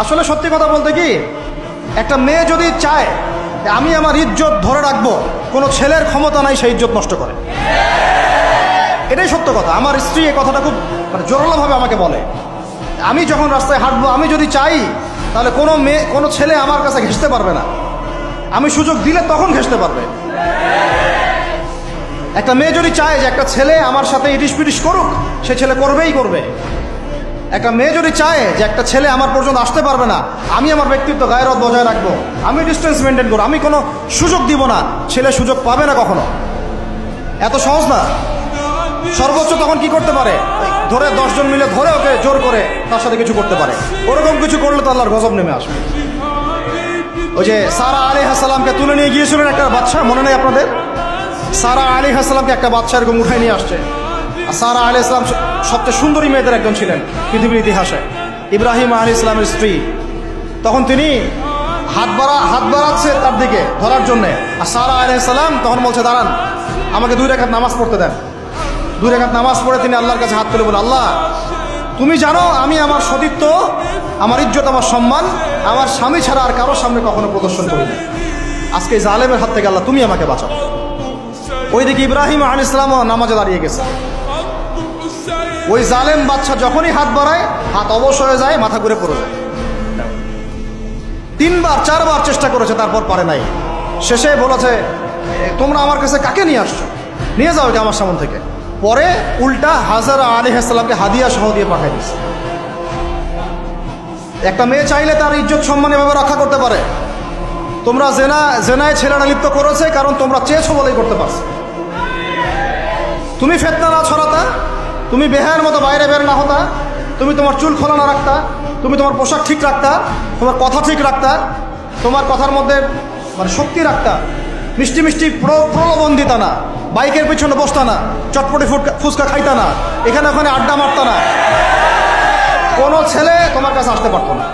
আসলে সত্যি কথা বলতে কি, একটা মেয়ে যদি চায় আমি আমার ইজ্জত ধরে রাখবো, কোনো ছেলের ক্ষমতা নাই সেই ইজ্জত নষ্ট করে। এটাই সত্য কথা। আমার স্ত্রী এই কথাটা খুব জোরালোভাবে আমাকে বলে, আমি যখন রাস্তায় হাঁটবো আমি যদি চাই তাহলে কোনো ছেলে আমার কাছে ঘেঁষতে পারবে না, আমি সুযোগ দিলে তখন ঘেঁষতে পারবে। একটা মেয়ে যদি চায় যে একটা ছেলে আমার সাথে ইটিস পিটিস করুক, সে ছেলে করবেই করবে। একটা মেয়ে যদি চায় যে একটা ছেলে আমার পর্যন্ত আসতে পারবে না, আমি আমার ব্যক্তিত্ব গায়রত বজায় রাখবো, আমি ডিস্টেন্স মেনটেন করবো, আমি কোনো সুযোগ দিব না, ছেলে সুযোগ পাবে না কখনো। এত সহজ না। সর্বোচ্চ তখন কি করতে পারে, ধরে 10 জন মিলে ধরে ওকে জোর করে তার সাথে কিছু করতে পারে। ওরকম কিছু করলে তো আল্লাহর গজব নেমে আসবে। ওই যে সারা আলাইহিস সালামকে তুলে নিয়ে গিয়েছিলেন একটা বাদশা, মনে নেই আপনাদের? সারা আলাইহিস সালামকে একটা বাদশা এরকম উঠাই নিয়ে আসছে। আর সারা আলাইহিস সালাম সবচেয়ে সুন্দরী মেয়েদের একজন ছিলেন পৃথিবীর ইতিহাসে, ইব্রাহিম আলাইহিস সালামের স্ত্রী। তখন তিনি হাত বাড়াচ্ছে তার দিকে ধরার জন্যে, আর সারা আলাইহিস সালাম তখন বলছে দাঁড়ান, আমাকে 2 রাকাত নামাজ পড়তে দেন। 2 রাকাত নামাজ পড়ে তিনি আল্লাহর কাছে হাত তুলে বলেন, আল্লাহ তুমি জানো আমি আমার সতীত্ব, আমার ইজ্জত, আমার সম্মান আমার স্বামী ছাড়া আর কারোর সামনে কখনো প্রদর্শন করি না। আজকে জালেমের হাত থেকে আল্লাহ তুমি আমাকে বাঁচাও। ওইদিকে ইব্রাহিম আলাইহিস সালামও নামাজে দাঁড়িয়ে গেছে। ওই জালেম বাদশা যখনই হাত বাড়ায় হাত অবশ হয়ে যায়, মাথা ঘুরে পড়ে যায়। 3বার 4বার চেষ্টা করেছে, তারপর পারে নাই। শেষে বলেছে তোমরা আমার কাছে কাকে নিয়ে আসছো, নিয়ে যাও এটা আমার সামনে থেকে। পরে উল্টা হাজারা আলাইহিস সালামকে হাদিয়া সহ দিয়ে পাঠিয়ে দিয়েছে। একটা মেয়ে চাইলে তার ইজ্জত সম্মান এভাবে রক্ষা করতে পারে। তোমরা জেনায় ছেলেরা লিপ্ত করেছে কারণ তোমরা চেয়েছো বলেই করতে পারছো। তুমি ফিতনা না ছড়াতা, তুমি বেহায়ের মতো বাইরে বের না হতা, তুমি তোমার চুল খোলা না রাখতা, তুমি তোমার পোশাক ঠিক রাখতা, তোমার কথা ঠিক রাখতা, তোমার কথার মধ্যে শক্তি রাখতা, মিষ্টি মিষ্টি প্রলোভন দিতা না, বাইকের পিছনে বসতা না, চটপটি ফুচকা খাইতা না, এখানে ওখানে আড্ডা মারতা না, কোনো ছেলে তোমার কাছে আসতে পারতো না।